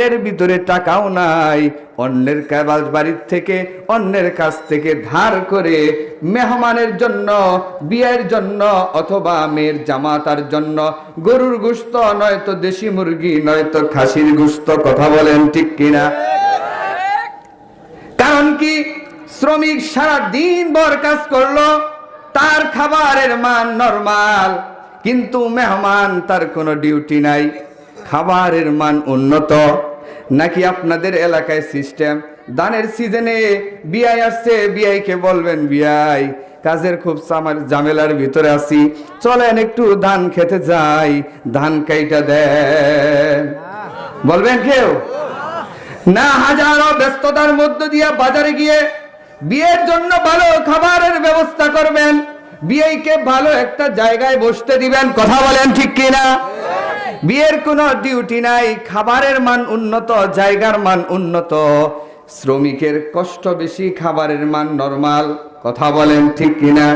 এর ভিতরে টাকাও নাই, অন্যের বাড়ির থেকে অন্যের কাছ থেকে ধার করে মেহমানের জন্য, বিয়ের জন্য অথবা মেয়ের জামাতার জন্য গরুর গোশত নয়তো দেশি মুরগি নয়তো খাসির গোশত, কথা বলেন ঠিক কিনা? কারণ কি, শ্রমিক সারা দিন ভর কাজ করলো, তার খাবারের মান নরমাল, কিন্তু মেহমান তার কোনো ডিউটি নাই, খাবারের মান উন্নত। নাকি আপনাদের এলাকায় সিস্টেম, ধানের সিজনে বিয়াই আসছে, বিয়াইকে বলবেন বিয়াই কাজের খুব ঝামেলার ভিতরে আছি, চলেন একটু ধান খেতে যাই, ধান কাইটা দেন, বলবেন কেউ? না, হাজারো ব্যস্ততার মধ্য দিয়ে বাজারে গিয়ে বিয়ের জন্য ভালো খাবারের ব্যবস্থা করবেন, বিয়েকে ভালো একটা জায়গায় বসতে দিবেন, কথা বলেন ঠিক কিনা? বিয়ের কোনো ডিউটি নাই, খাবারের মান উন্নত, জায়গার মান উন্নত, শ্রমিকের কষ্ট বেশি, খাবারের মান নরমাল, কথা বলেন ঠিক কিনা?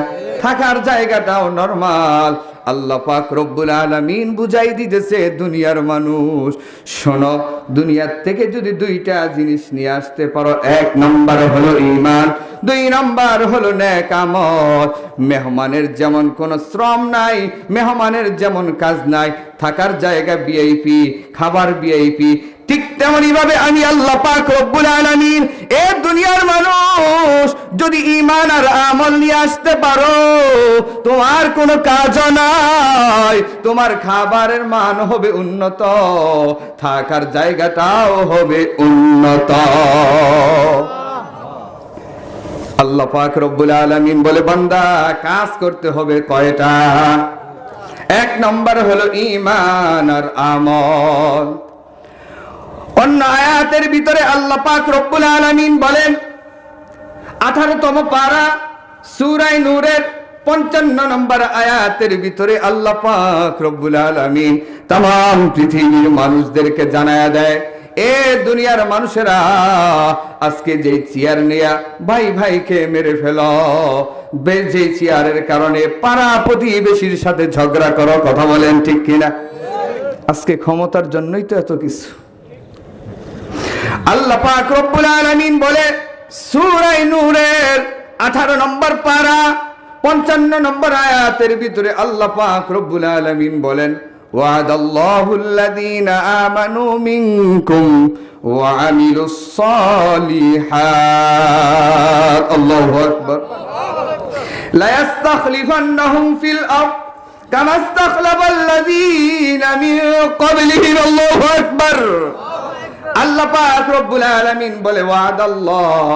থাকার জায়গাটাও নরমাল। আল্লাহ পাক রব্বুল আলামিন বুঝাই দিতেছে দুনিয়ার মানুষ, শোনো, দুনিয়ার থেকে যদি দুইটা জিনিস নিয়ে আসতে পারো, এক নাম্বার হলো ঈমান, দুই নাম্বার হলো নেক আমল। মেহমানের যেমন কোনো শ্রম নাই, মেহমানের যেমন কাজ নাই, থাকার জায়গা ভিআইপি, খাবার ভিআইপি, ঠিক তেমনি ভাবে আমি আল্লাহ পাক রব্বুল আলামিন এই দুনিয়ার মানুষ যদি ঈমান আর আমল নিয়ে আসতে পারো, তোমার কোনো কাজ নাই, তোমার খাবারের মান হবে উন্নত, থাকার জায়গাটাও হবে উন্নত। আল্লাহ পাক রব্বুল আলামিন বলে, বান্দা কাজ করতে হবে কয়টা? এক নম্বর হলো ঈমান আর আমল। অন্য আয়াতের ভিতরে আল্লাহ পাক রব্বুল আলামিন বলেন, 18তম পারা সূরা নূরের 55 নম্বর আয়াতের ভিতরে আল্লাহ পাক রব্বুল আলামিন तमाम পৃথিবীর মানুষদেরকে জানায়া দেয়, এ দুনিয়ার মানুষেরা, আজকে যে চেয়ার নিয়া ভাই ভাইকে মেরে ফেলো, যে চেয়ারের কারণে পাড়া প্রতিবেশীর সাথে ঝগড়া করো, কথা বলেন ঠিক কিনা? আজকে ক্ষমতার জন্যই তো এত কিছু। আল্লাহ পাক রব্বুল আলামিন বলে সূরা নূরের 18 নম্বর পারা 55 নম্বর আয়াতের ভিতরে আল্লাহ পাক রব্বুল আলামিন বলেন, ওয়াদাল্লাহুল্লাযীনা আমানু মিনকুম ওয়া আমিলুস সালিহাত, আল্লাহু আকবার, লা ইস্তাখলিফান্নাহুম ফিল আরদ কামা ইস্তাখলাফাল্লাযীনা মিন ক্বাবলিহিম, আল্লাহু আকবার। আল্লাহ পাক রব্বুল আলামিন বলে, ওয়াদাল্লাহ,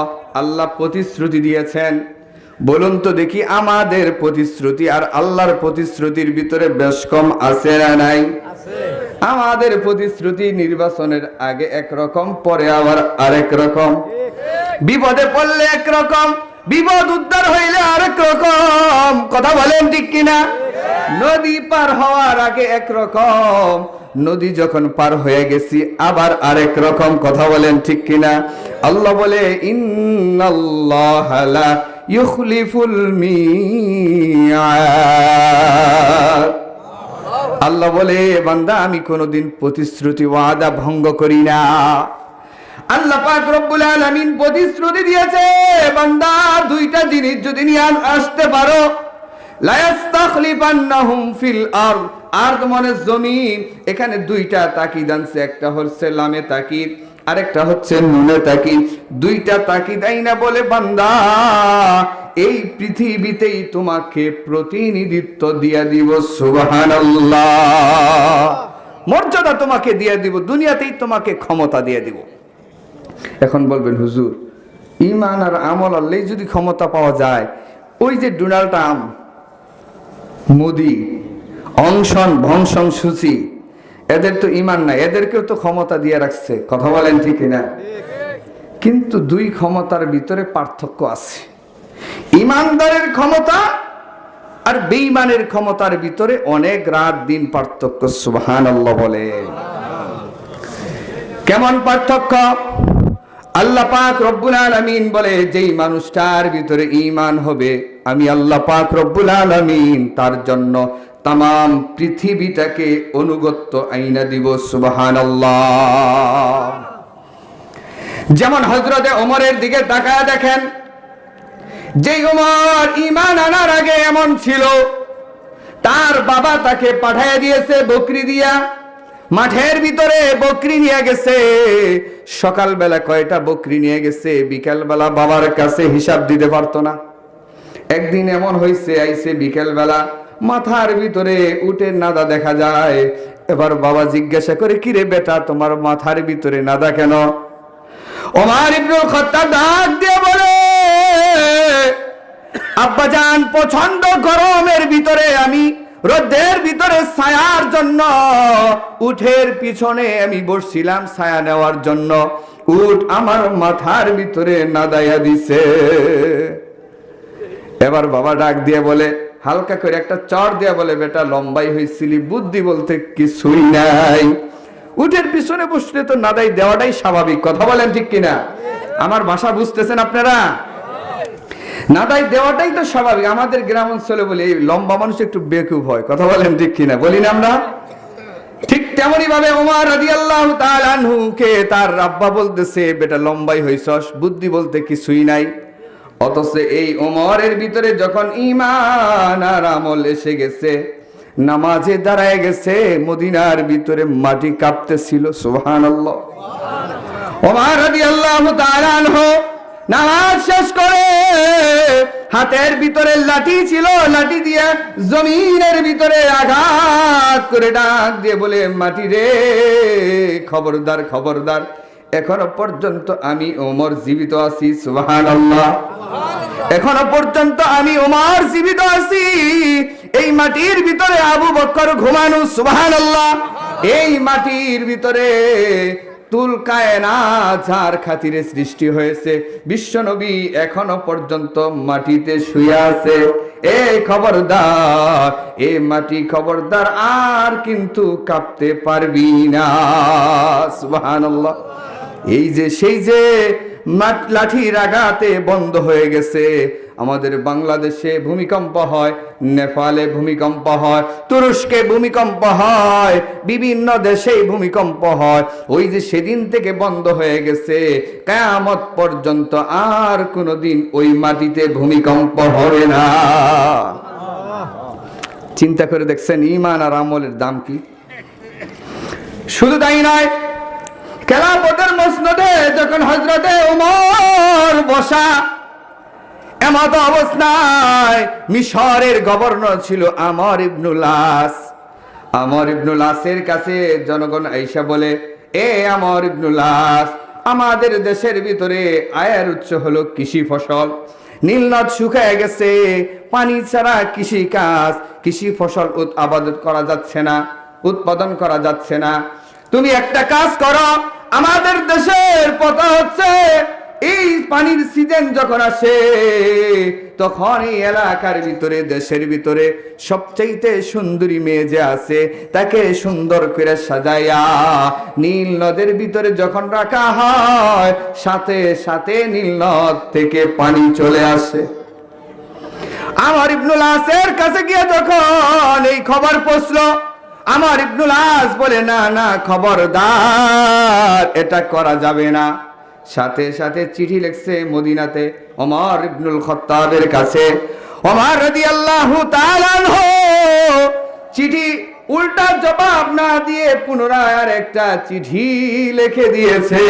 আল্লাহ প্রতিশ্রুতি দিয়েছেন। বলুন তো দেখি, আমাদের প্রতিশ্রুতি আর আল্লাহর প্রতিশ্রুতির ভিতরে বেশ কম আছে না নাই? আমাদের প্রতিশ্রুতি নির্বাচনের আগে একরকম, পরে আবার আরেক রকম, বিপদে পড়লে একরকম, বিপদ উদ্ধার হইলে আরেক রকম, কথা বলেন ঠিক কিনা? নদী পার হওয়ার আগে একরকম, নদী যখন পার হয়ে গেছি আবার আরেক রকম, কথা বলেন ঠিক কিনা? আল্লাহ বলে, ইন্নাল্লাহা লা ইউখলিফুল মিআদ, আল্লাহ বলে, বান্দা আমি কোনোদিন প্রতিশ্রুতি ওয়াদা ভঙ্গ করি না। আল্লাহ পাক রব্বুল আলামিন প্রতিশ্রুতি দিয়েছে, বান্দা দুইটা জিনিস যদি নিয়ে আসতে পারো, লা ইস্তাখলিফান্নাহুম ফিল আরদ, আরদ মানে জমিন, এখানে দুইটা তাকিদ আনছে, একটা হচ্ছে লামে তাকিদ, আরেকটা হচ্ছে নুনে তাকিদ, দুইটা তাকিদ আইনা বলে, বান্দা এই পৃথিবীতেই তোমাকে প্রতিনিধিত্ব দিয়া দিব, সুবহানাল্লাহ, মর্যাদা তোমাকে দিয়া দিব, দুনিয়াতেই তোমাকে ক্ষমতা দিয়ে দিব। এখন বলবেন, হুজুর ঈমান আর আমল আল্লাহই যদি ক্ষমতা পাওয়া যায়, ওই যে ডোনাল্ড ট্রাম্প, মোদি, অনশন ভংশন সূচি, এদের তো ঈমান নাই, এদেরকেও তো ক্ষমতা দিয়ে রাখছে, কথা বলেন ঠিক না? কিন্তু দুই ক্ষমতার ভিতরে পার্থক্য আছে। ঈমানদারের ক্ষমতা আর বেঈমানের ক্ষমতার ভিতরে অনেক রাত দিন পার্থক্য, সুবহানাল্লাহ বলে। কেমন পার্থক্য? আল্লাহ পাক রব্বুল আলামিন বলে, যেই মানুষটার ভিতরে ঈমান হবে, আমি আল্লাহ পাক রব্বুল আলামিন তার জন্য तमाम पृथ्वीटाके अनुगत्य आईना दिब सुबहानाल्लाह। যেমন হযরতে ওমরের দিকে তাকায় দেখেন, যেই ওমর ঈমান আনার আগে এমন ছিল, তার বাবা তাকে পাঠিয়ে দিয়েছে বকরি দিয়া, মাঠের ভিতরে বকরি নিয়ে গেছে। সকালবেলা কয়টা বকরি নিয়ে গেছে, বিকালবেলা বাবার কাছে হিসাব দিতে পারতো না। একদিন এমন হয়েছে, আইছে বিকালবেলা, মাথার ভিতরে উটের নাদা দেখা যায়। এবার বাবা জিজ্ঞাসা করে, কিরে বেটা, তোমার মাথার ভিতরে নাদা কেন? ওমর ইবনুল খাত্তাব ডাক দিয়ে বলে, আব্বাজান, প্রচন্ড গরমের ভিতরে আমি রোদের ভিতরে ছায়ার জন্য উটের পিছনে আমি বসছিলাম ছায়া নেওয়ার জন্য, উট আমার মাথার ভিতরে নাদাইয়া দিছে। এবার বাবা ডাক দিয়ে বলে, হালকা করে একটা চড় দিয়ে বলে, বেটা লম্বাই হয়েছিলি, বুদ্ধি বলতে কিছুই নাই। উটের পিছনে বসলে তো নাদাই দেওয়াটাই স্বাভাবিক, কথা বলেন ঠিক কিনা? আমার ভাষা বুঝতেছেন আপনারা? নাদাই দেওয়াটাই তো স্বাভাবিক। আমাদের গ্রাম অঞ্চলে বলি এই লম্বা মানুষ একটু বেকুব হয়, কথা বলেন ঠিক কিনা? বলি না আমরা? ঠিক তেমনি ভাবে ওমর রাদিয়াল্লাহু তাআলা আনহুকে তার আব্বা বলতেছে, বেটা লম্বাই হইছস, বুদ্ধি বলতে কিছুই নাই। অথচ এই ওমরের ভিতরে যখন ঈমান আর আমল এসে গেছে, নামাজে দাঁড়ায় গেছে, মদিনার ভিতরে মাটি কাঁপতেছিল। সুবহানাল্লাহ। ওমর রাদিয়াল্লাহু তাআলা আনহু নামাজ শেষ করে হাতের ভিতরে লাঠি ছিল, লাঠি দিয়ে জমিনের ভিতরে আঘাত করে ডাক দিয়ে বলে, মাটি রে, খবরদার খবরদার, এখনো পর্যন্ত আমি ওমর জীবিত আছি। সুবহানাল্লাহ। এখনো পর্যন্ত আমি ওমর জীবিত আছি। এই মাটির ভিতরে আবু বকর ঘুমানো। সুবহানাল্লাহ। এই মাটির ভিতরে তুল কায়নাত যার খাতিরে সৃষ্টি হয়েছে, বিশ্বনবী এখনো পর্যন্ত মাটিতে শুয়ে আছে। এই খবরদার, এই মাটি খবরদার, আর কিন্তু কাঁপতে পারবি না। সুবহানাল্লাহ। এই যে সেই যে লাঠির আঘাতে বন্ধ হয়ে গেছে। আমাদের বাংলাদেশে ভূমিকম্প হয়, নেপালে ভূমিকম্প হয়, তুরস্কে ভূমিকম্প হয়, বিভিন্ন দেশেই ভূমিকম্প হয়। ওই যে সেদিন থেকে বন্ধ হয়ে গেছে, কিয়ামত পর্যন্ত আর কোনোদিন ওই মাটিতে ভূমিকম্প হবে না। চিন্তা করে দেখছেন ঈমান আর আমলের দাম কি? শুধু তাই নয়, খেলাফতের মসনদে যখন হযরতে ওমর বসা, এমত অবস্থায় মিশরের গভর্নর ছিল আমর ইবনুল আস। আমর ইবনুল আসের কাছে জনগণ আইসা বলে, এ আমর ইবনুল আস, আমাদের দেশের ভিতরে আয়ের উৎস হলো কৃষি ফসল। নীলনদ শুকিয়ে গেছে, পানি ছাড়া কৃষি কাজ, কৃষি ফসল আবাদ করা যাচ্ছে না, উৎপাদন করা যাচ্ছে না। তুমি একটা কাজ করো, আমাদের দেশের পথ হচ্ছে এই পানির সিজন যখন আসে, তখন এই এলাকার ভিতরে, দেশের ভিতরে সবচেয়ে সুন্দরী মেয়ে যে আছে, তাকে সুন্দর করে সাজাইয়া নীল নদের ভিতরে যখন রাখা হয়, সাথে সাথে নীল নদ থেকে পানি চলে আসে। আমর ইবনুল আসের কাছে গিয়ে যখন এই খবর পৌঁছলো, আমর ইবনুল আস বলে, না না, খবরদার, এটা করা যাবে না। সাথে সাথে চিঠি লিখছে মদিনাতে ওমর ইবনুল খাত্তাবের কাছে। ওমর রাদিয়াল্লাহু তাআলা আনহু চিঠি উল্টা জবাব না দিয়ে পুনরায় আর একটা চিঠি লিখে দিয়েছে,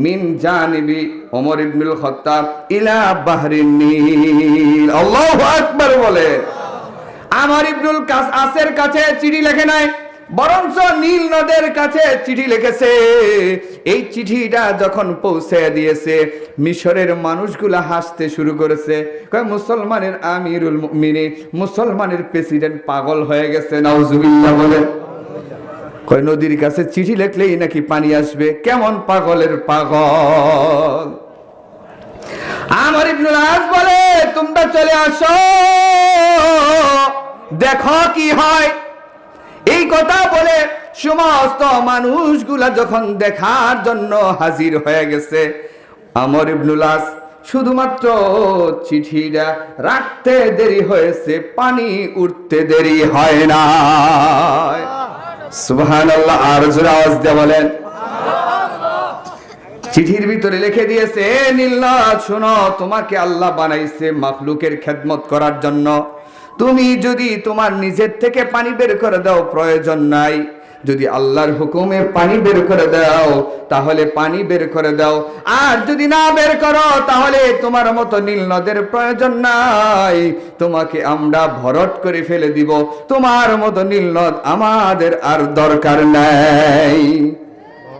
মিন জানিবি ওমর ইবনুল খাত্তাব ইলা বাহরিন নীল। আল্লাহু আকবার বলে। আমর ইবনুল আসের কাছে চিঠি লেখে নাই, বরঞ্চ নীল নদের কাছে চিঠি লিখেছে। এই চিঠিটা যখন পৌঁছে দিয়েছে, মিশরের মানুষগুলা হাসতে শুরু করেছে। কয়, মুসলমানের আমিরুল মুমিনিন, মুসলমানের প্রেসিডেন্ট পাগল হয়ে গেছে। নাউজুবিল্লাহ বলে। কয়, নদীর কাছে চিঠি লিখলেই নাকি পানি আসবে? কেমন পাগলের পাগল। আমর ইবনুল আস বলে, তোমরা চলে আসো, দেখো কি হয়। এই কথা বলে সমস্ত মানুষগুলা যখন দেখার জন্য হাজির হয়ে গেছে, আমর ইবনুল আস শুধুমাত্র চিঠিটা রাখতে দেরি হয়েছে, পানি উঠতে দেরি হয় না। সুবহানাল্লাহ। আর জোরে আওয়াজ দিয়ে বলেন। চিঠির ভিতরে লিখে দিয়েছে, এ নীলনদ শোনো, তোমাকে আল্লাহ বানাইছে মাখলুকের খেদমত করার জন্য। তুমি যদি তোমার নিজের থেকে পানি বের করে দাও প্রয়োজন নাই, যদি আল্লাহর হুকুমে পানি বের করে দাও তাহলে পানি বের করে দাও, আর যদি না বের করো তাহলে তোমার মতো নীলনদের প্রয়োজন নাই, তোমাকে আমরা ভরট করে ফেলে দিব, তোমার মতো নীলনদ আমাদের আর দরকার নাই।